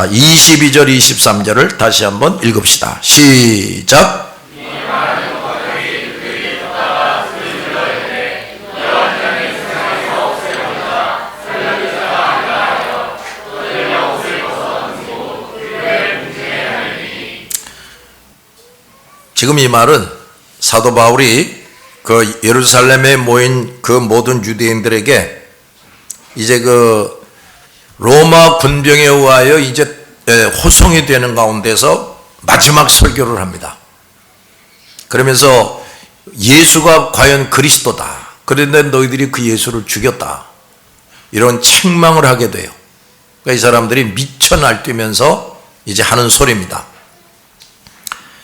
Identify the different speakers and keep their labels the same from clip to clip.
Speaker 1: 자, 22절 23절을 다시 한번 읽읍시다. 시작. 지금 이 말은 사도 바울이 그 예루살렘에 모인 그 모든 유대인들에게 이제 그 로마 군병에 의하여 이제 호송이 되는 가운데서 마지막 설교를 합니다. 그러면서 예수가 과연 그리스도다. 그런데 너희들이 그 예수를 죽였다. 이런 책망을 하게 돼요. 그러니까 이 사람들이 미쳐 날뛰면서 이제 하는 소리입니다.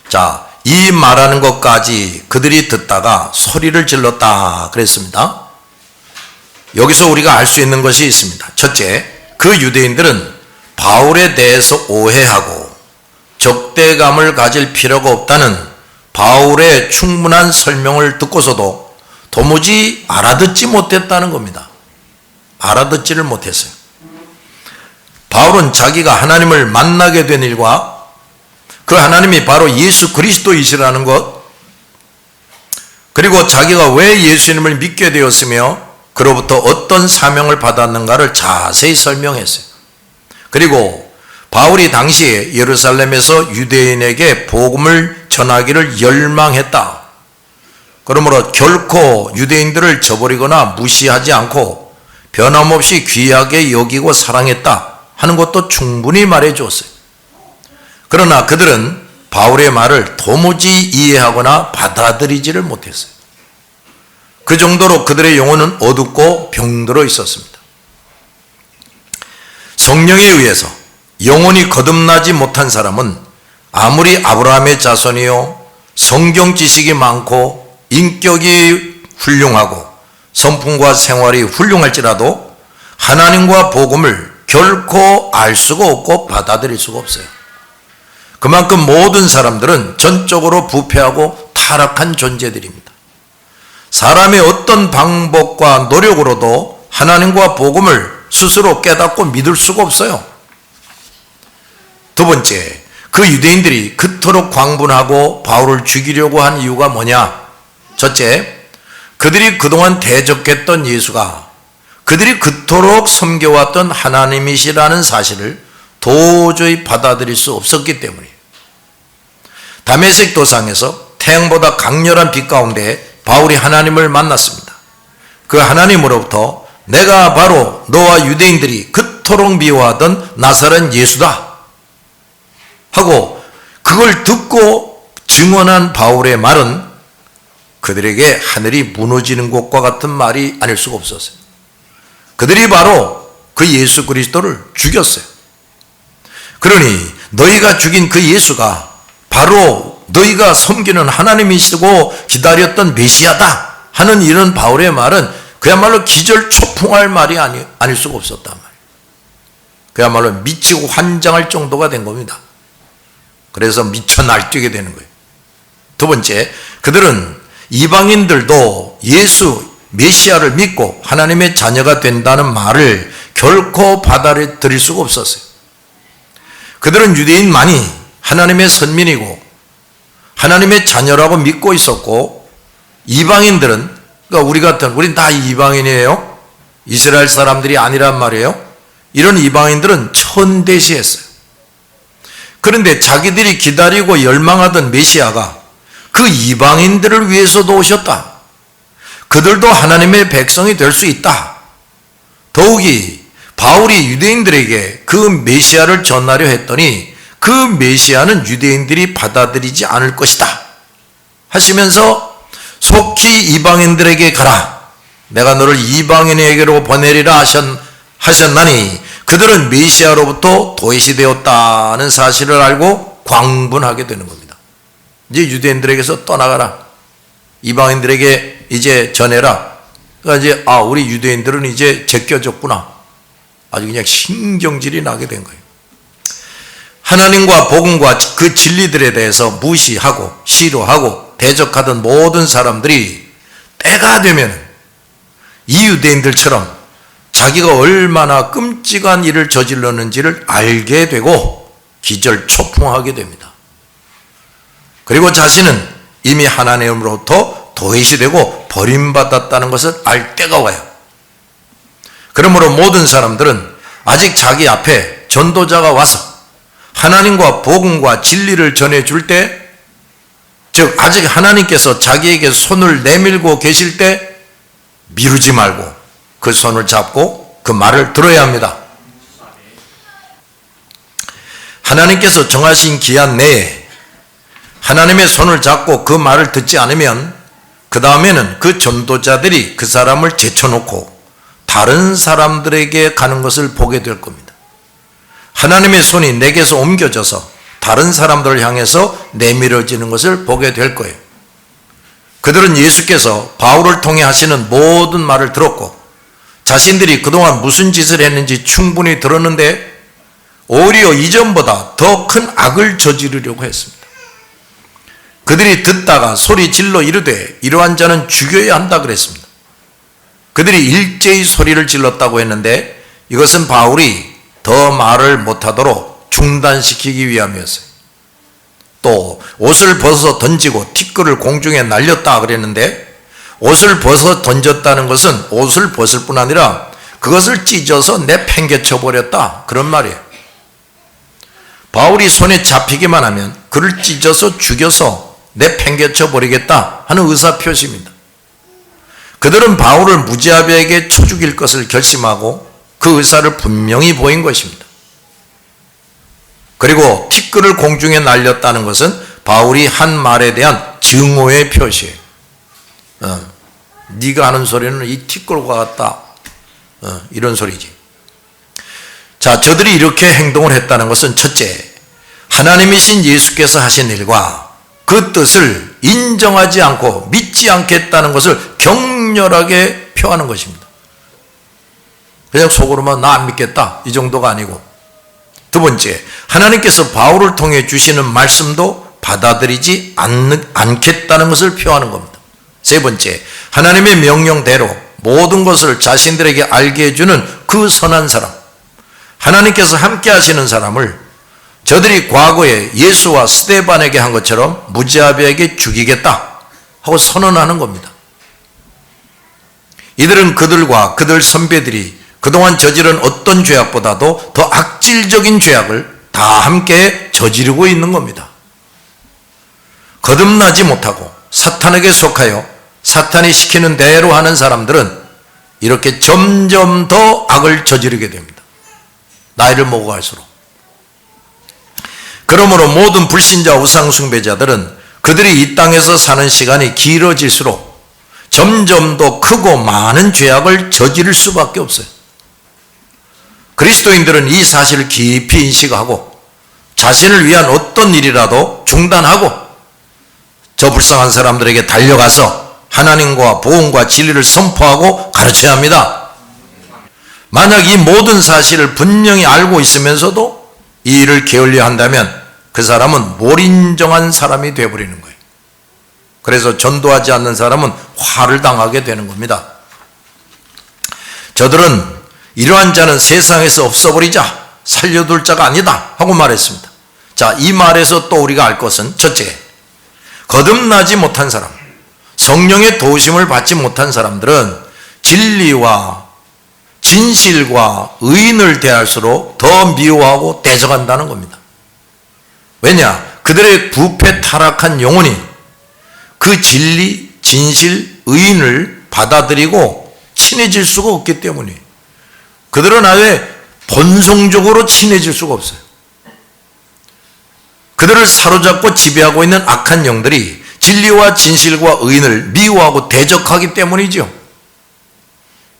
Speaker 1: 자, 이 말하는 것까지 그들이 듣다가 소리를 질렀다 그랬습니다. 여기서 우리가 알 수 있는 것이 있습니다. 첫째, 그 유대인들은 바울에 대해서 오해하고 적대감을 가질 필요가 없다는 바울의 충분한 설명을 듣고서도 도무지 알아듣지 못했다는 겁니다. 알아듣지를 못했어요. 바울은 자기가 하나님을 만나게 된 일과 그 하나님이 바로 예수 그리스도이시라는 것, 그리고 자기가 왜 예수님을 믿게 되었으며 그로부터 어떤 사명을 받았는가를 자세히 설명했어요. 그리고 바울이 당시에 예루살렘에서 유대인에게 복음을 전하기를 열망했다. 그러므로 결코 유대인들을 저버리거나 무시하지 않고 변함없이 귀하게 여기고 사랑했다 하는 것도 충분히 말해 주었어요. 그러나 그들은 바울의 말을 도무지 이해하거나 받아들이지를 못했어요. 그 정도로 그들의 영혼은 어둡고 병들어 있었습니다. 성령에 의해서 영혼이 거듭나지 못한 사람은 아무리 아브라함의 자손이요 성경 지식이 많고 인격이 훌륭하고 성품과 생활이 훌륭할지라도 하나님과 복음을 결코 알 수가 없고 받아들일 수가 없어요. 그만큼 모든 사람들은 전적으로 부패하고 타락한 존재들입니다. 사람의 어떤 방법과 노력으로도 하나님과 복음을 스스로 깨닫고 믿을 수가 없어요. 두 번째, 그 유대인들이 그토록 광분하고 바울을 죽이려고 한 이유가 뭐냐? 첫째, 그들이 그동안 대적했던 예수가 그들이 그토록 섬겨왔던 하나님이시라는 사실을 도저히 받아들일 수 없었기 때문이에요. 다메섹 도상에서 태양보다 강렬한 빛 가운데 바울이 하나님을 만났습니다. 그 하나님으로부터 내가 바로 너와 유대인들이 그토록 미워하던 나사렛 예수다 하고 그걸 듣고 증언한 바울의 말은 그들에게 하늘이 무너지는 것과 같은 말이 아닐 수가 없었어요. 그들이 바로 그 예수 그리스도를 죽였어요. 그러니 너희가 죽인 그 예수가 바로 너희가 섬기는 하나님이시고 기다렸던 메시아다 하는 이런 바울의 말은 그야말로 기절초풍할 말이 아닐 수가 없었단 말이에요. 그야말로 미치고 환장할 정도가 된 겁니다. 그래서 미쳐 날뛰게 되는 거예요. 두 번째, 그들은 이방인들도 예수 메시아를 믿고 하나님의 자녀가 된다는 말을 결코 받아들일 수가 없었어요. 그들은 유대인만이 하나님의 선민이고 하나님의 자녀라고 믿고 있었고, 이방인들은, 그러니까 우리 같은, 우린 다 이방인이에요. 이스라엘 사람들이 아니란 말이에요. 이런 이방인들은 천대시했어요. 그런데 자기들이 기다리고 열망하던 메시아가 그 이방인들을 위해서도 오셨다. 그들도 하나님의 백성이 될 수 있다. 더욱이 바울이 유대인들에게 그 메시아를 전하려 했더니 그 메시아는 유대인들이 받아들이지 않을 것이다 하시면서 속히 이방인들에게 가라. 내가 너를 이방인에게로 보내리라 하셨나니 그들은 메시아로부터 도외시되었다는 사실을 알고 광분하게 되는 겁니다. 이제 유대인들에게서 떠나가라. 이방인들에게 이제 전해라. 그러니까 이제 우리 유대인들은 이제 제껴졌구나. 아주 그냥 신경질이 나게 된 거예요. 하나님과 복음과 그 진리들에 대해서 무시하고 싫어하고 대적하던 모든 사람들이 때가 되면 이 유대인들처럼 자기가 얼마나 끔찍한 일을 저질렀는지를 알게 되고 기절초풍하게 됩니다. 그리고 자신은 이미 하나님으로부터 도외시되고 버림받았다는 것을 알 때가 와요. 그러므로 모든 사람들은 아직 자기 앞에 전도자가 와서 하나님과 복음과 진리를 전해줄 때, 즉 아직 하나님께서 자기에게 손을 내밀고 계실 때 미루지 말고 그 손을 잡고 그 말을 들어야 합니다. 하나님께서 정하신 기한 내에 하나님의 손을 잡고 그 말을 듣지 않으면 그 다음에는 그 전도자들이 그 사람을 제쳐놓고 다른 사람들에게 가는 것을 보게 될 겁니다. 하나님의 손이 내게서 옮겨져서 다른 사람들을 향해서 내밀어지는 것을 보게 될 거예요. 그들은 예수께서 바울을 통해 하시는 모든 말을 들었고 자신들이 그동안 무슨 짓을 했는지 충분히 들었는데 오히려 이전보다 더 큰 악을 저지르려고 했습니다. 그들이 듣다가 소리 질러 이르되 이러한 자는 죽여야 한다 그랬습니다. 그들이 일제히 소리를 질렀다고 했는데 이것은 바울이 더 말을 못하도록 중단시키기 위함이었어요. 또 옷을 벗어 던지고 티끌을 공중에 날렸다 그랬는데 옷을 벗어 던졌다는 것은 옷을 벗을 뿐 아니라 그것을 찢어서 내팽개쳐 버렸다 그런 말이에요. 바울이 손에 잡히기만 하면 그를 찢어서 죽여서 내팽개쳐 버리겠다 하는 의사표시입니다. 그들은 바울을 무자비하게 쳐 죽일 것을 결심하고 그 의사를 분명히 보인 것입니다. 그리고 티끌을 공중에 날렸다는 것은 바울이 한 말에 대한 증오의 표시예요. 네가 하는 소리는 이 티끌과 같다. 이런 소리지. 자, 저들이 이렇게 행동을 했다는 것은 첫째, 하나님이신 예수께서 하신 일과 그 뜻을 인정하지 않고 믿지 않겠다는 것을 격렬하게 표하는 것입니다. 그냥 속으로만 나 안 믿겠다 이 정도가 아니고, 두 번째, 하나님께서 바울을 통해 주시는 말씀도 받아들이지 않겠다는 것을 표하는 겁니다. 세 번째, 하나님의 명령대로 모든 것을 자신들에게 알게 해주는 그 선한 사람, 하나님께서 함께 하시는 사람을 저들이 과거에 예수와 스데반에게 한 것처럼 무자비하게 죽이겠다 하고 선언하는 겁니다. 이들은 그들과 그들 선배들이 그동안 저지른 어떤 죄악보다도 더 악질적인 죄악을 다 함께 저지르고 있는 겁니다. 거듭나지 못하고 사탄에게 속하여 사탄이 시키는 대로 하는 사람들은 이렇게 점점 더 악을 저지르게 됩니다. 나이를 먹어갈수록. 그러므로 모든 불신자 우상 숭배자들은 그들이 이 땅에서 사는 시간이 길어질수록 점점 더 크고 많은 죄악을 저지를 수밖에 없어요. 그리스도인들은 이 사실을 깊이 인식하고 자신을 위한 어떤 일이라도 중단하고 저 불쌍한 사람들에게 달려가서 하나님과 복음과 진리를 선포하고 가르쳐야 합니다. 만약 이 모든 사실을 분명히 알고 있으면서도 이 일을 게을려 한다면 그 사람은 몰인정한 사람이 되어버리는 거예요. 그래서 전도하지 않는 사람은 화를 당하게 되는 겁니다. 저들은 이러한 자는 세상에서 없어버리자, 살려둘 자가 아니다 하고 말했습니다. 자, 이 말에서 또 우리가 알 것은 첫째, 거듭나지 못한 사람, 성령의 도우심을 받지 못한 사람들은 진리와 진실과 의인을 대할수록 더 미워하고 대적한다는 겁니다. 왜냐? 그들의 부패 타락한 영혼이 그 진리, 진실, 의인을 받아들이고 친해질 수가 없기 때문이에요. 그들은 아예 본성적으로 친해질 수가 없어요. 그들을 사로잡고 지배하고 있는 악한 영들이 진리와 진실과 의인을 미워하고 대적하기 때문이죠.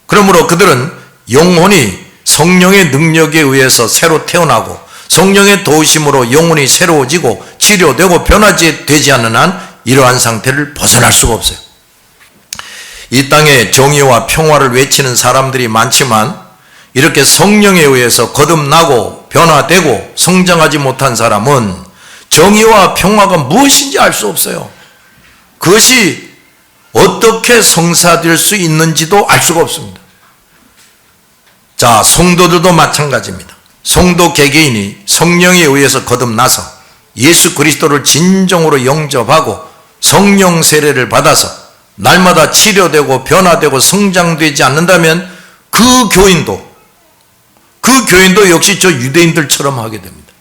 Speaker 1: 그러므로 그들은 영혼이 성령의 능력에 의해서 새로 태어나고 성령의 도우심으로 영혼이 새로워지고 치료되고 변화지 되지 않는 한 이러한 상태를 벗어날 수가 없어요. 이 땅에 정의와 평화를 외치는 사람들이 많지만 이렇게 성령에 의해서 거듭나고 변화되고 성장하지 못한 사람은 정의와 평화가 무엇인지 알 수 없어요. 그것이 어떻게 성사될 수 있는지도 알 수가 없습니다. 자, 성도들도 마찬가지입니다. 성도 개개인이 성령에 의해서 거듭나서 예수 그리스도를 진정으로 영접하고 성령 세례를 받아서 날마다 치료되고 변화되고 성장되지 않는다면 그 교인도 역시 저 유대인들처럼 하게 됩니다.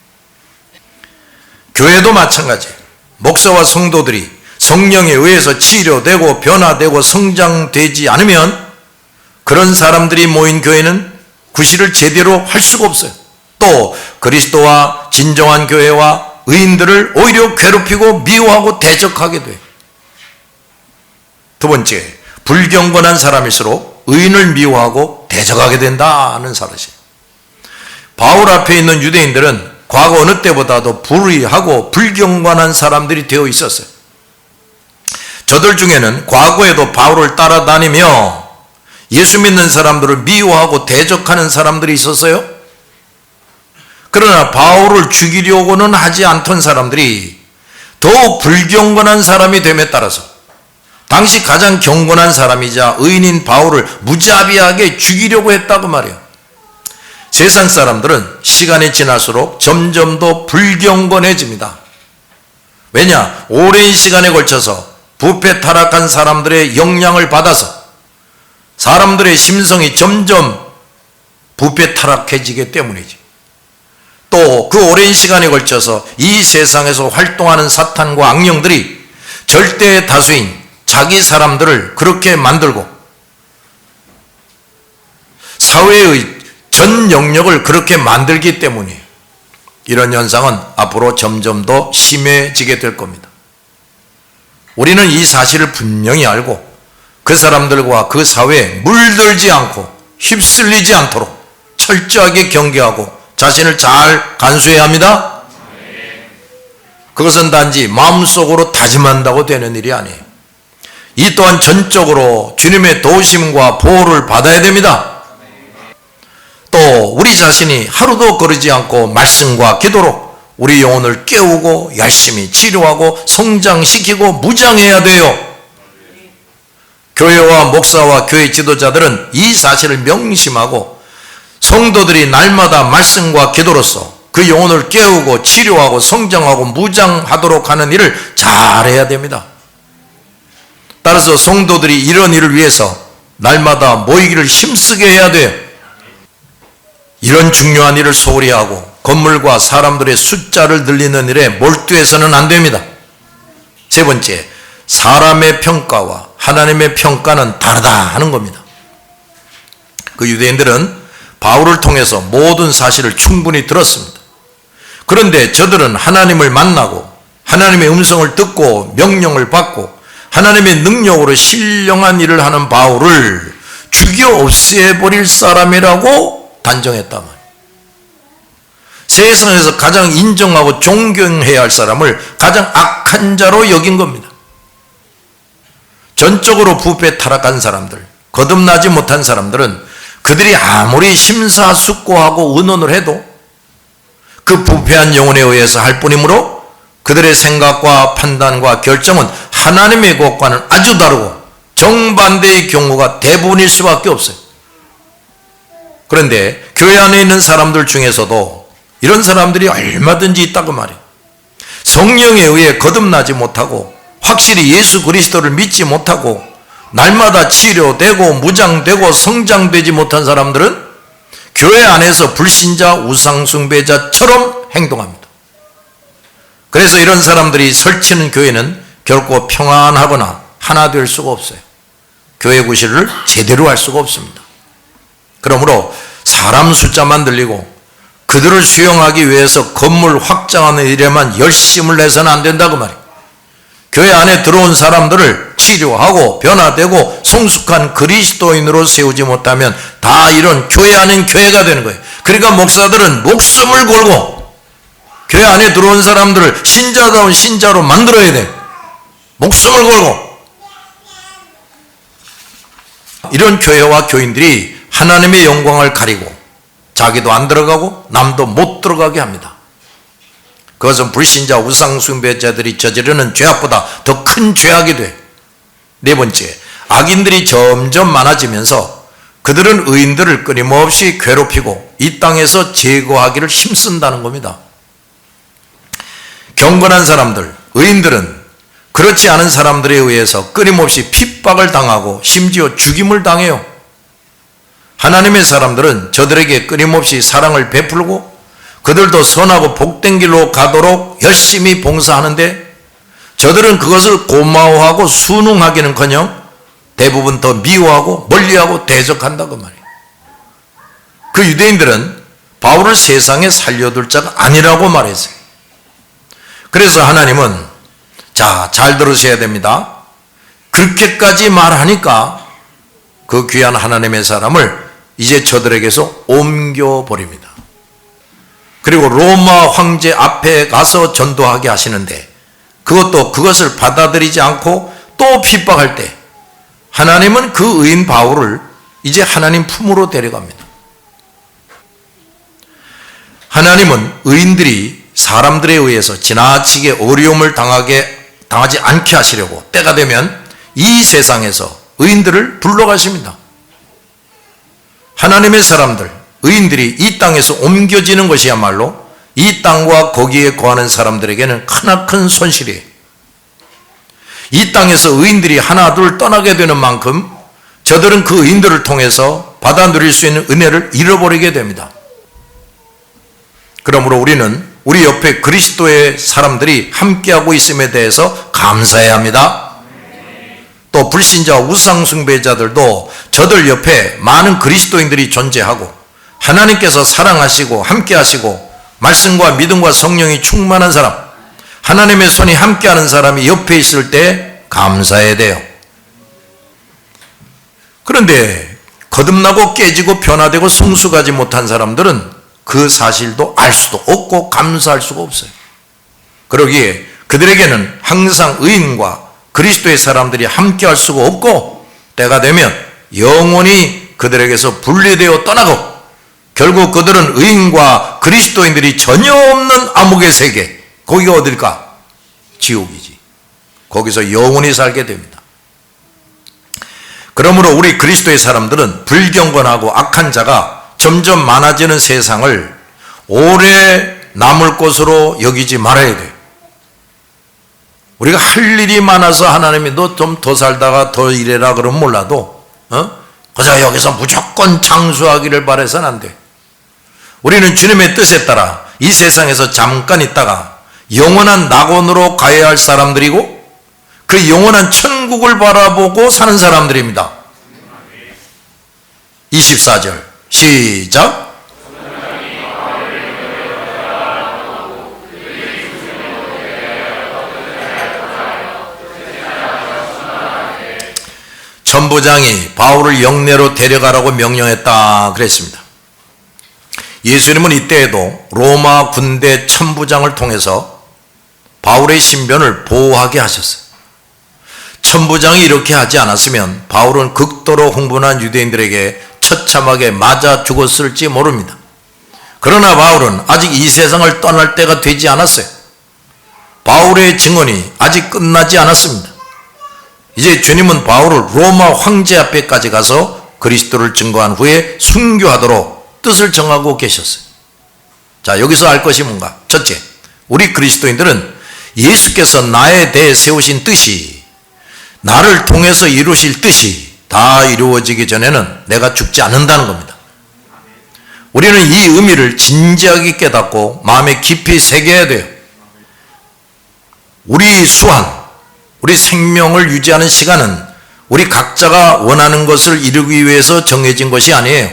Speaker 1: 교회도 마찬가지예요. 목사와 성도들이 성령에 의해서 치료되고 변화되고 성장되지 않으면 그런 사람들이 모인 교회는 구실을 제대로 할 수가 없어요. 또 그리스도와 진정한 교회와 의인들을 오히려 괴롭히고 미워하고 대적하게 돼요. 두 번째, 불경건한 사람일수록 의인을 미워하고 대적하게 된다는 사실이에요. 바울 앞에 있는 유대인들은 과거 어느 때보다도 불의하고 불경건한 사람들이 되어 있었어요. 저들 중에는 과거에도 바울을 따라다니며 예수 믿는 사람들을 미워하고 대적하는 사람들이 있었어요. 그러나 바울을 죽이려고는 하지 않던 사람들이 더 불경건한 사람이 됨에 따라서 당시 가장 경건한 사람이자 의인인 바울을 무자비하게 죽이려고 했다고 말해요. 세상 사람들은 시간이 지날수록 점점 더 불경건해집니다. 왜냐? 오랜 시간에 걸쳐서 부패 타락한 사람들의 영향을 받아서 사람들의 심성이 점점 부패 타락해지기 때문이지. 또 그 오랜 시간에 걸쳐서 이 세상에서 활동하는 사탄과 악령들이 절대 다수인 자기 사람들을 그렇게 만들고 사회의 전 영역을 그렇게 만들기 때문이에요. 이런 현상은 앞으로 점점 더 심해지게 될 겁니다. 우리는 이 사실을 분명히 알고 그 사람들과 그 사회에 물들지 않고 휩쓸리지 않도록 철저하게 경계하고 자신을 잘 간수해야 합니다. 그것은 단지 마음속으로 다짐한다고 되는 일이 아니에요. 이 또한 전적으로 주님의 도우심과 보호를 받아야 됩니다. 또 우리 자신이 하루도 거르지 않고 말씀과 기도로 우리 영혼을 깨우고 열심히 치료하고 성장시키고 무장해야 돼요. 교회와 목사와 교회 지도자들은 이 사실을 명심하고 성도들이 날마다 말씀과 기도로서 그 영혼을 깨우고 치료하고 성장하고 무장하도록 하는 일을 잘해야 됩니다. 따라서 성도들이 이런 일을 위해서 날마다 모이기를 힘쓰게 해야 돼요. 이런 중요한 일을 소홀히 하고 건물과 사람들의 숫자를 늘리는 일에 몰두해서는 안 됩니다. 세 번째, 사람의 평가와 하나님의 평가는 다르다 하는 겁니다. 그 유대인들은 바울을 통해서 모든 사실을 충분히 들었습니다. 그런데 저들은 하나님을 만나고 하나님의 음성을 듣고 명령을 받고 하나님의 능력으로 신령한 일을 하는 바울을 죽여 없애버릴 사람이라고 단정했단 말이에요. 세상에서 가장 인정하고 존경해야 할 사람을 가장 악한 자로 여긴 겁니다. 전적으로 부패 타락한 사람들, 거듭나지 못한 사람들은 그들이 아무리 심사숙고하고 의논을 해도 그 부패한 영혼에 의해서 할 뿐이므로 그들의 생각과 판단과 결정은 하나님의 것과는 아주 다르고 정반대의 경우가 대부분일 수밖에 없어요. 그런데 교회 안에 있는 사람들 중에서도 이런 사람들이 얼마든지 있다고 말해요. 성령에 의해 거듭나지 못하고 확실히 예수 그리스도를 믿지 못하고 날마다 치료되고 무장되고 성장되지 못한 사람들은 교회 안에서 불신자 우상숭배자처럼 행동합니다. 그래서 이런 사람들이 설치는 교회는 결코 평안하거나 하나 될 수가 없어요. 교회 구실을 제대로 할 수가 없습니다. 그러므로 사람 숫자만 늘리고 그들을 수용하기 위해서 건물 확장하는 일에만 열심을 내서는 안 된다고 말이에요. 교회 안에 들어온 사람들을 치료하고 변화되고 성숙한 그리스도인으로 세우지 못하면 다 이런 교회 아닌 교회가 되는 거예요. 그러니까 목사들은 목숨을 걸고 교회 안에 들어온 사람들을 신자다운 신자로 만들어야 돼. 목숨을 걸고. 이런 교회와 교인들이 하나님의 영광을 가리고 자기도 안 들어가고 남도 못 들어가게 합니다. 그것은 불신자 우상숭배자들이 저지르는 죄악보다 더 큰 죄악이 돼. 네 번째, 악인들이 점점 많아지면서 그들은 의인들을 끊임없이 괴롭히고 이 땅에서 제거하기를 힘쓴다는 겁니다. 경건한 사람들, 의인들은 그렇지 않은 사람들에 의해서 끊임없이 핍박을 당하고 심지어 죽임을 당해요. 하나님의 사람들은 저들에게 끊임없이 사랑을 베풀고 그들도 선하고 복된 길로 가도록 열심히 봉사하는데 저들은 그것을 고마워하고 순응하기는커녕 대부분 더 미워하고 멀리하고 대적한다 그 말이에요. 그 유대인들은 바울을 세상에 살려둘 자가 아니라고 말했어요. 그래서 하나님은 자, 잘 들으셔야 됩니다. 그렇게까지 말하니까 그 귀한 하나님의 사람을 이제 저들에게서 옮겨버립니다. 그리고 로마 황제 앞에 가서 전도하게 하시는데 그것을 받아들이지 않고 또 핍박할 때 하나님은 그 의인 바울을 이제 하나님 품으로 데려갑니다. 하나님은 의인들이 사람들에 의해서 지나치게 어려움을 당하지 않게 하시려고 때가 되면 이 세상에서 의인들을 불러가십니다. 하나님의 사람들, 의인들이 이 땅에서 옮겨지는 것이야말로 이 땅과 거기에 거하는 사람들에게는 크나큰 손실이에요. 이 땅에서 의인들이 하나둘 떠나게 되는 만큼 저들은 그 의인들을 통해서 받아 누릴 수 있는 은혜를 잃어버리게 됩니다. 그러므로 우리는 우리 옆에 그리스도의 사람들이 함께하고 있음에 대해서 감사해야 합니다. 또 불신자와 우상숭배자들도 저들 옆에 많은 그리스도인들이 존재하고 하나님께서 사랑하시고 함께하시고 말씀과 믿음과 성령이 충만한 사람, 하나님의 손이 함께하는 사람이 옆에 있을 때 감사해야 돼요. 그런데 거듭나고 깨지고 변화되고 성숙하지 못한 사람들은 그 사실도 알 수도 없고 감사할 수가 없어요. 그러기에 그들에게는 항상 의인과 그리스도의 사람들이 함께할 수가 없고 때가 되면 영원히 그들에게서 분리되어 떠나고 결국 그들은 의인과 그리스도인들이 전혀 없는 암흑의 세계, 거기가 어딜까? 지옥이지. 거기서 영원히 살게 됩니다. 그러므로 우리 그리스도의 사람들은 불경건하고 악한 자가 점점 많아지는 세상을 오래 남을 것으로 여기지 말아야 돼요. 우리가 할 일이 많아서 하나님이 너 좀 더 살다가 더 일해라 그러면 몰라도 그저 여기서 무조건 장수하기를 바라서는 안 돼. 우리는 주님의 뜻에 따라 이 세상에서 잠깐 있다가 영원한 낙원으로 가야 할 사람들이고 그 영원한 천국을 바라보고 사는 사람들입니다. 24절 시작. 천부장이 바울을 영내로 데려가라고 명령했다 그랬습니다. 예수님은 이때에도 로마 군대 천부장을 통해서 바울의 신변을 보호하게 하셨어요. 천부장이 이렇게 하지 않았으면 바울은 극도로 흥분한 유대인들에게 처참하게 맞아 죽었을지 모릅니다. 그러나 바울은 아직 이 세상을 떠날 때가 되지 않았어요. 바울의 증언이 아직 끝나지 않았습니다. 이제 주님은 바울을 로마 황제 앞에까지 가서 그리스도를 증거한 후에 순교하도록 뜻을 정하고 계셨어요. 자, 여기서 알 것이 뭔가? 첫째, 우리 그리스도인들은 예수께서 나에 대해 세우신 뜻이 나를 통해서 이루실 뜻이 다 이루어지기 전에는 내가 죽지 않는다는 겁니다. 우리는 이 의미를 진지하게 깨닫고 마음에 깊이 새겨야 돼요. 우리 수완, 우리 생명을 유지하는 시간은 우리 각자가 원하는 것을 이루기 위해서 정해진 것이 아니에요.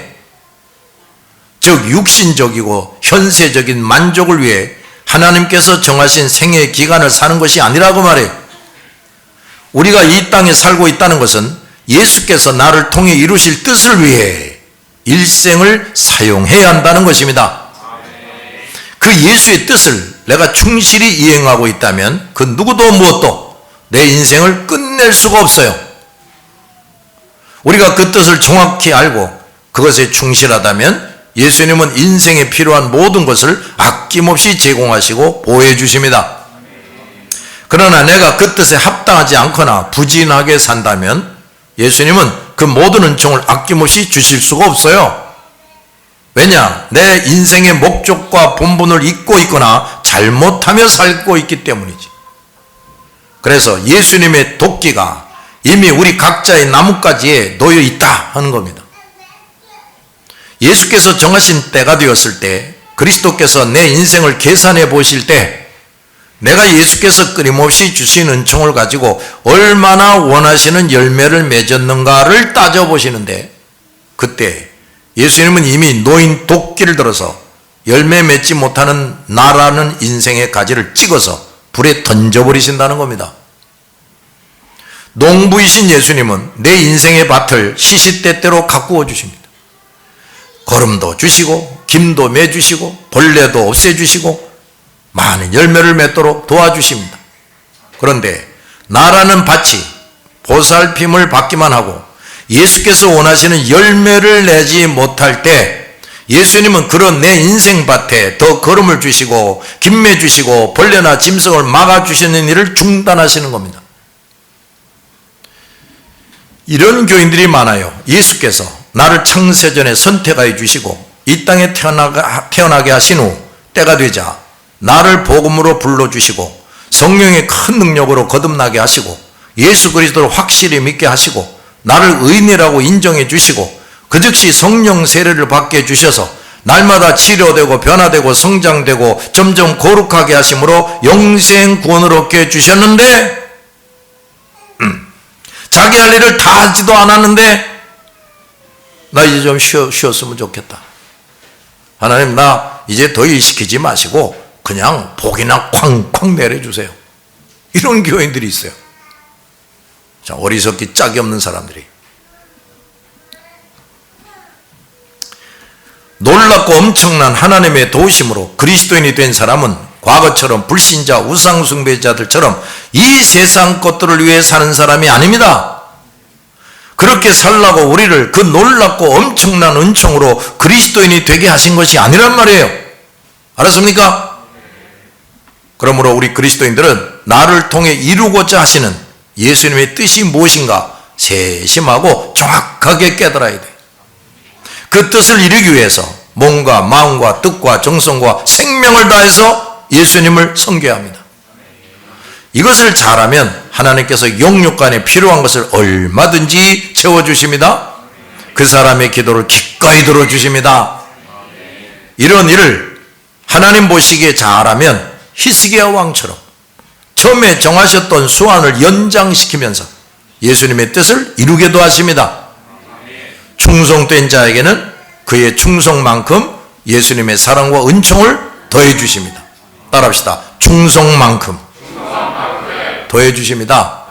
Speaker 1: 즉 육신적이고 현세적인 만족을 위해 하나님께서 정하신 생애 기간을 사는 것이 아니라고 말해요. 우리가 이 땅에 살고 있다는 것은 예수께서 나를 통해 이루실 뜻을 위해 일생을 사용해야 한다는 것입니다. 그 예수의 뜻을 내가 충실히 이행하고 있다면 그 누구도 무엇도 내 인생을 끝낼 수가 없어요. 우리가 그 뜻을 정확히 알고 그것에 충실하다면 예수님은 인생에 필요한 모든 것을 아낌없이 제공하시고 보호해 주십니다. 그러나 내가 그 뜻에 합당하지 않거나 부진하게 산다면 예수님은 그 모든 은총을 아낌없이 주실 수가 없어요. 왜냐? 내 인생의 목적과 본분을 잊고 있거나 잘못하며 살고 있기 때문이지. 그래서 예수님의 도끼가 이미 우리 각자의 나뭇가지에 놓여 있다 하는 겁니다. 예수께서 정하신 때가 되었을 때, 그리스도께서 내 인생을 계산해 보실 때, 내가 예수께서 끊임없이 주신 은총을 가지고 얼마나 원하시는 열매를 맺었는가를 따져보시는데, 그때 예수님은 이미 놓인 도끼를 들어서 열매 맺지 못하는 나라는 인생의 가지를 찍어서 불에 던져버리신다는 겁니다. 농부이신 예수님은 내 인생의 밭을 시시때때로 가꾸어 주십니다. 거름도 주시고 김도 매주시고 벌레도 없애주시고 많은 열매를 맺도록 도와주십니다. 그런데 나라는 밭이 보살핌을 받기만 하고 예수께서 원하시는 열매를 내지 못할 때, 예수님은 그런 내 인생밭에 더 거름을 주시고 김매 주시고 벌레나 짐승을 막아주시는 일을 중단하시는 겁니다. 이런 교인들이 많아요. 예수께서 나를 창세전에 선택하여 주시고 이 땅에 태어나게 하신 후 때가 되자 나를 복음으로 불러주시고 성령의 큰 능력으로 거듭나게 하시고 예수 그리스도를 확실히 믿게 하시고 나를 의인이라고 인정해 주시고 그 즉시 성령 세례를 받게 해주셔서 날마다 치료되고 변화되고 성장되고 점점 거룩하게 하심으로 영생 구원을 얻게 해주셨는데, 자기 할 일을 다 하지도 않았는데 나 이제 좀 쉬었으면 좋겠다. 하나님, 나 이제 더 일 시키지 마시고 그냥 복이나 쾅쾅 내려주세요. 이런 교인들이 있어요. 자, 어리석기 짝이 없는 사람들이. 놀랍고 엄청난 하나님의 도우심으로 그리스도인이 된 사람은 과거처럼 불신자, 우상숭배자들처럼 이 세상 것들을 위해 사는 사람이 아닙니다. 그렇게 살라고 우리를 그 놀랍고 엄청난 은총으로 그리스도인이 되게 하신 것이 아니란 말이에요. 알았습니까? 그러므로 우리 그리스도인들은 나를 통해 이루고자 하시는 예수님의 뜻이 무엇인가 세심하고 정확하게 깨달아야 돼. 그 뜻을 이루기 위해서 몸과 마음과 뜻과 정성과 생명을 다해서 예수님을 섬겨야 합니다. 이것을 잘하면 하나님께서 영육간에 필요한 것을 얼마든지 채워주십니다. 그 사람의 기도를 기꺼이 들어주십니다. 이런 일을 하나님 보시기에 잘하면 히스기야 왕처럼 처음에 정하셨던 수완을 연장시키면서 예수님의 뜻을 이루게도 하십니다. 충성된 자에게는 그의 충성만큼 예수님의 사랑과 은총을 더해 주십니다. 따라합시다. 충성만큼 더해 주십니다.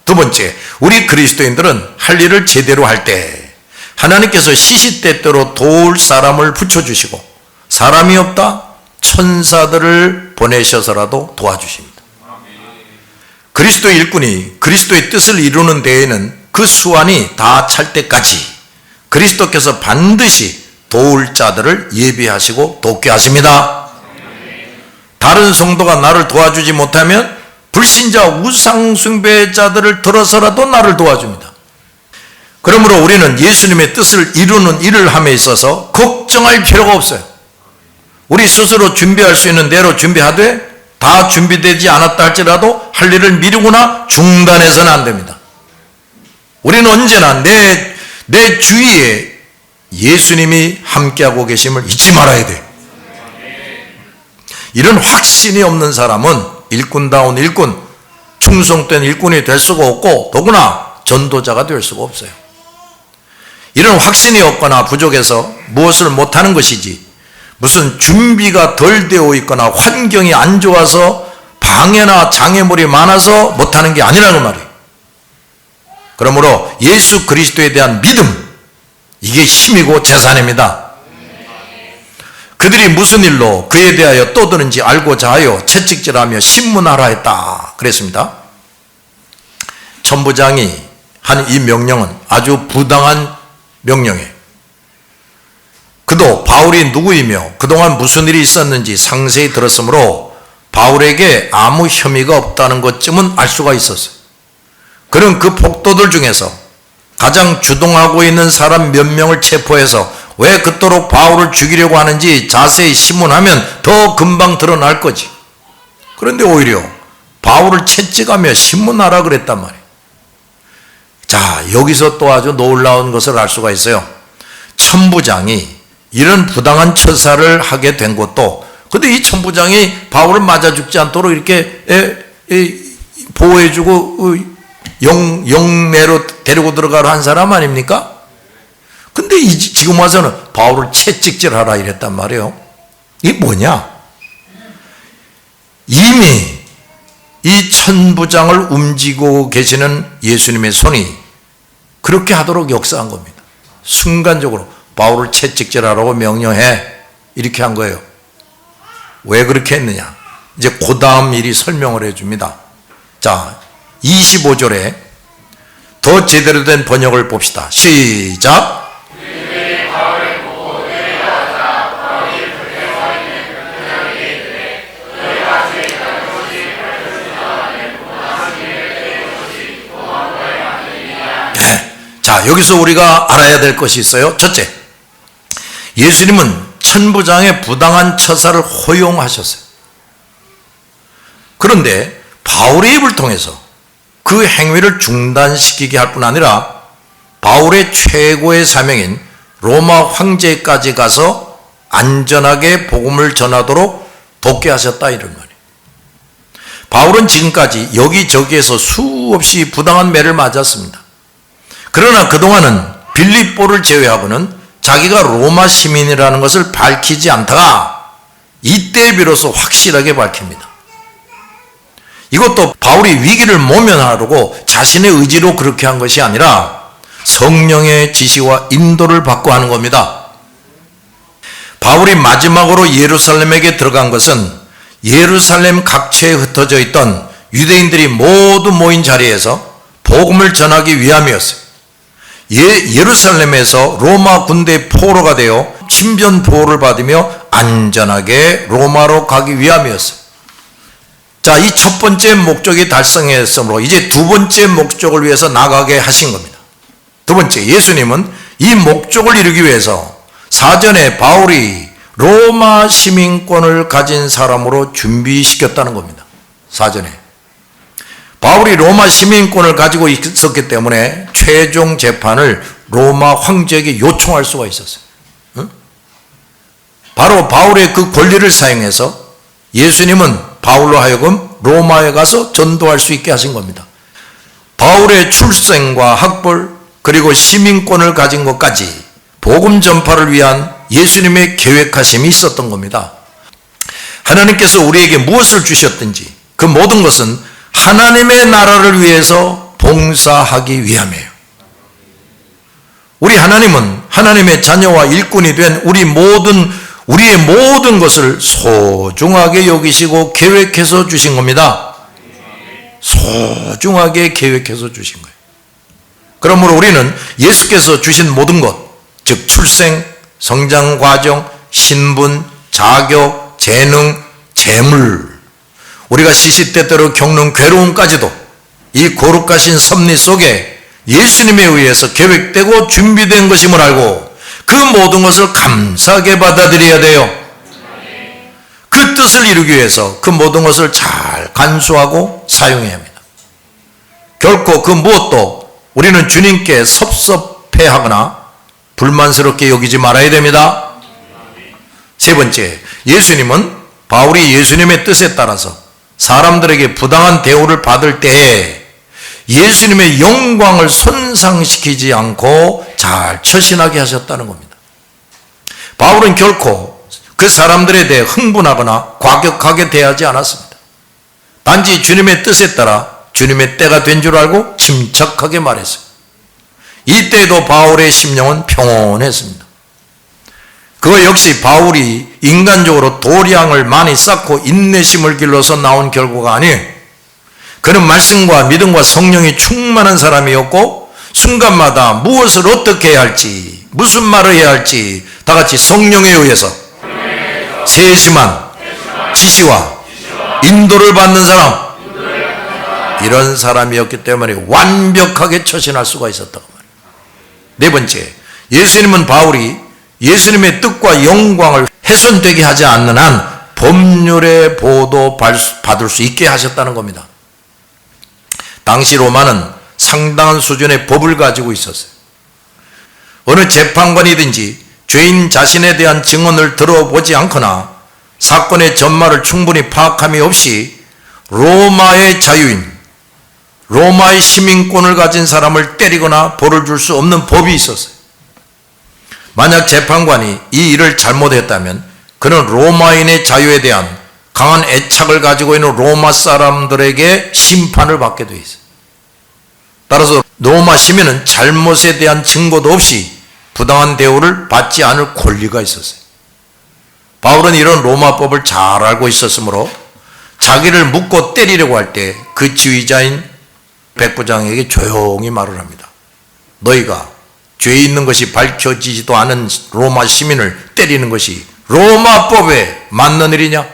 Speaker 1: 두 번째, 우리 그리스도인들은 할 일을 제대로 할 때 하나님께서 시시때때로 도울 사람을 붙여주시고 사람이 없다? 천사들을 보내셔서라도 도와주십니다. 그리스도의 일꾼이 그리스도의 뜻을 이루는 데에는 그 수완이 다 찰 때까지 그리스도께서 반드시 도울 자들을 예비하시고 돕게 하십니다. 다른 성도가 나를 도와주지 못하면 불신자 우상숭배자들을 들어서라도 나를 도와줍니다. 그러므로 우리는 예수님의 뜻을 이루는 일을 함에 있어서 걱정할 필요가 없어요. 우리 스스로 준비할 수 있는 대로 준비하되 다 준비되지 않았다 할지라도 할 일을 미루거나 중단해서는 안 됩니다. 우리는 언제나 내 주위에 예수님이 함께하고 계심을 잊지 말아야 돼. 이런 확신이 없는 사람은 일꾼다운 일꾼, 충성된 일꾼이 될 수가 없고 더구나 전도자가 될 수가 없어요. 이런 확신이 없거나 부족해서 무엇을 못하는 것이지 무슨 준비가 덜 되어 있거나 환경이 안 좋아서 방해나 장애물이 많아서 못하는 게 아니라는 말이에요. 그러므로 예수 그리스도에 대한 믿음, 이게 힘이고 재산입니다. 그들이 무슨 일로 그에 대하여 떠드는지 알고자 하여 채찍질하며 신문하라 했다 그랬습니다. 천부장이 한 이 명령은 아주 부당한 명령이에요. 그도 바울이 누구이며 그동안 무슨 일이 있었는지 상세히 들었으므로 바울에게 아무 혐의가 없다는 것쯤은 알 수가 있었어요. 그런 그 폭도들 중에서 가장 주동하고 있는 사람 몇 명을 체포해서 왜 그토록 바울을 죽이려고 하는지 자세히 신문하면 더 금방 드러날 거지. 그런데 오히려 바울을 채찍하며 신문하라 그랬단 말이에요. 자, 여기서 또 아주 놀라운 것을 알 수가 있어요. 천부장이 이런 부당한 처사를 하게 된 것도, 근데 이 천부장이 바울을 맞아 죽지 않도록 이렇게 보호해주고 영내로 데리고 들어가라 한 사람 아닙니까? 근데 지금 와서는 바울을 채찍질하라 이랬단 말이에요. 이게 뭐냐? 이미 이 천부장을 움직이고 계시는 예수님의 손이 그렇게 하도록 역사한 겁니다. 순간적으로 바울을 채찍질하라고 명령해, 이렇게 한 거예요. 왜 그렇게 했느냐? 이제 그 다음 일이 설명을 해줍니다. 자, 25절에 더 제대로 된 번역을 봅시다. 시작. 자, 여기서 우리가 알아야 될 것이 있어요. 첫째, 예수님은 천부장의 부당한 처사를 허용하셨어요. 그런데 바울의 입을 통해서 그 행위를 중단시키게 할 뿐 아니라 바울의 최고의 사명인 로마 황제까지 가서 안전하게 복음을 전하도록 돕게 하셨다, 이런 말이에요. 바울은 지금까지 여기저기에서 수없이 부당한 매를 맞았습니다. 그러나 그동안은 빌립보를 제외하고는 자기가 로마 시민이라는 것을 밝히지 않다가 이때 비로소 확실하게 밝힙니다. 이것도 바울이 위기를 모면하려고 자신의 의지로 그렇게 한 것이 아니라 성령의 지시와 인도를 받고 하는 겁니다. 바울이 마지막으로 예루살렘에게 들어간 것은 예루살렘 각처에 흩어져 있던 유대인들이 모두 모인 자리에서 복음을 전하기 위함이었어요. 예루살렘에서 로마 군대의 포로가 되어 신변 보호를 받으며 안전하게 로마로 가기 위함이었어요. 자, 이 첫 번째 목적이 달성했으므로 이제 두 번째 목적을 위해서 나가게 하신 겁니다. 두 번째, 예수님은 이 목적을 이루기 위해서 사전에 바울이 로마 시민권을 가진 사람으로 준비시켰다는 겁니다. 사전에. 바울이 로마 시민권을 가지고 있었기 때문에 최종 재판을 로마 황제에게 요청할 수가 있었어요. 응? 바로 바울의 그 권리를 사용해서 예수님은 바울로 하여금 로마에 가서 전도할 수 있게 하신 겁니다. 바울의 출생과 학벌 그리고 시민권을 가진 것까지 복음 전파를 위한 예수님의 계획하심이 있었던 겁니다. 하나님께서 우리에게 무엇을 주셨든지 그 모든 것은 하나님의 나라를 위해서 봉사하기 위함이에요. 우리 하나님은 하나님의 자녀와 일꾼이 된 우리의 모든 것을 소중하게 여기시고 계획해서 주신 겁니다. 소중하게 계획해서 주신 거예요. 그러므로 우리는 예수께서 주신 모든 것, 즉 출생, 성장 과정, 신분, 자격, 재능, 재물, 우리가 시시때때로 겪는 괴로움까지도 이 거룩하신 섭리 속에 예수님에 의해서 계획되고 준비된 것임을 알고 그 모든 것을 감사하게 받아들여야 돼요. 그 뜻을 이루기 위해서 그 모든 것을 잘 간수하고 사용해야 합니다. 결코 그 무엇도 우리는 주님께 섭섭해하거나 불만스럽게 여기지 말아야 됩니다. 세 번째, 예수님은 바울이 예수님의 뜻에 따라서 사람들에게 부당한 대우를 받을 때에 예수님의 영광을 손상시키지 않고 잘 처신하게 하셨다는 겁니다. 바울은 결코 그 사람들에 대해 흥분하거나 과격하게 대하지 않았습니다. 단지 주님의 뜻에 따라 주님의 때가 된 줄 알고 침착하게 말했어요. 이때에도 바울의 심령은 평온했습니다. 그거 역시 바울이 인간적으로 도량을 많이 쌓고 인내심을 길러서 나온 결과가 아니에요. 그는 말씀과 믿음과 성령이 충만한 사람이었고 순간마다 무엇을 어떻게 해야 할지, 무슨 말을 해야 할지 다 같이 성령에 의해서 세심한 지시와 인도를 받는 사람, 이런 사람이었기 때문에 완벽하게 처신할 수가 있었다고 말이에요. 네 번째, 예수님은 바울이 예수님의 뜻과 영광을 훼손되게 하지 않는 한 법률의 보호도 받을 수 있게 하셨다는 겁니다. 당시 로마는 상당한 수준의 법을 가지고 있었어요. 어느 재판관이든지 죄인 자신에 대한 증언을 들어보지 않거나 사건의 전말을 충분히 파악함이 없이 로마의 자유인, 로마의 시민권을 가진 사람을 때리거나 벌을 줄 수 없는 법이 있었어요. 만약 재판관이 이 일을 잘못했다면 그는 로마인의 자유에 대한 강한 애착을 가지고 있는 로마 사람들에게 심판을 받게 돼 있어요. 따라서 로마 시민은 잘못에 대한 증거도 없이 부당한 대우를 받지 않을 권리가 있었어요. 바울은 이런 로마법을 잘 알고 있었으므로 자기를 묶고 때리려고 할 때 그 지휘자인 백부장에게 조용히 말을 합니다. 너희가 죄 있는 것이 밝혀지지도 않은 로마 시민을 때리는 것이 로마법에 맞는 일이냐?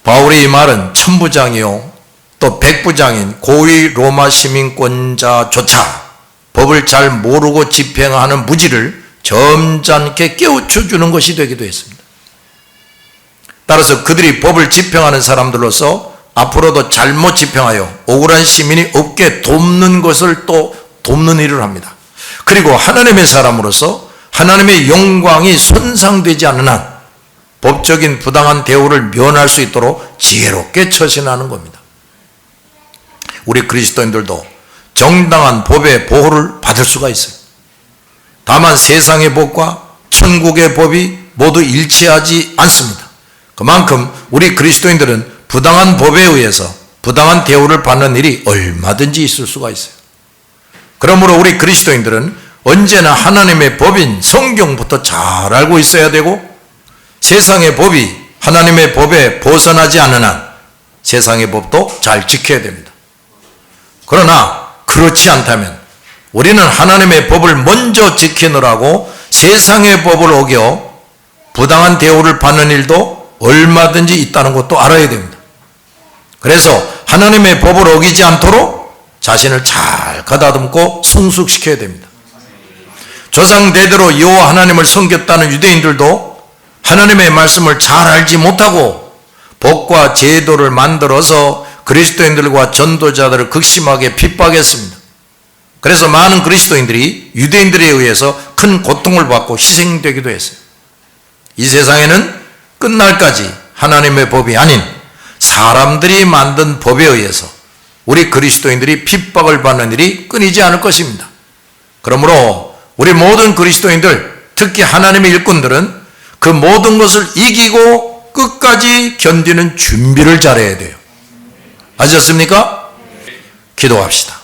Speaker 1: 바울의 이 말은 천부장이요 또 백부장인 고위 로마 시민권자조차 법을 잘 모르고 집행하는 무지를 점잖게 깨우쳐주는 것이 되기도 했습니다. 따라서 그들이 법을 집행하는 사람들로서 앞으로도 잘못 집행하여 억울한 시민이 없게 돕는 것을 또 돕는 일을 합니다. 그리고 하나님의 사람으로서 하나님의 영광이 손상되지 않는 한 법적인 부당한 대우를 면할 수 있도록 지혜롭게 처신하는 겁니다. 우리 그리스도인들도 정당한 법의 보호를 받을 수가 있어요. 다만 세상의 법과 천국의 법이 모두 일치하지 않습니다. 그만큼 우리 그리스도인들은 부당한 법에 의해서 부당한 대우를 받는 일이 얼마든지 있을 수가 있어요. 그러므로 우리 그리스도인들은 언제나 하나님의 법인 성경부터 잘 알고 있어야 되고 세상의 법이 하나님의 법에 벗어나지 않는 한 세상의 법도 잘 지켜야 됩니다. 그러나 그렇지 않다면 우리는 하나님의 법을 먼저 지키느라고 세상의 법을 어겨 부당한 대우를 받는 일도 얼마든지 있다는 것도 알아야 됩니다. 그래서 하나님의 법을 어기지 않도록 자신을 잘 가다듬고 성숙시켜야 됩니다. 조상 대대로 여호와 하나님을 섬겼다는 유대인들도 하나님의 말씀을 잘 알지 못하고 법과 제도를 만들어서 그리스도인들과 전도자들을 극심하게 핍박했습니다. 그래서 많은 그리스도인들이 유대인들에 의해서 큰 고통을 받고 희생되기도 했어요. 이 세상에는 끝날까지 하나님의 법이 아닌 사람들이 만든 법에 의해서 우리 그리스도인들이 핍박을 받는 일이 끊이지 않을 것입니다. 그러므로 우리 모든 그리스도인들, 특히 하나님의 일꾼들은 그 모든 것을 이기고 끝까지 견디는 준비를 잘해야 돼요. 아셨습니까? 기도합시다.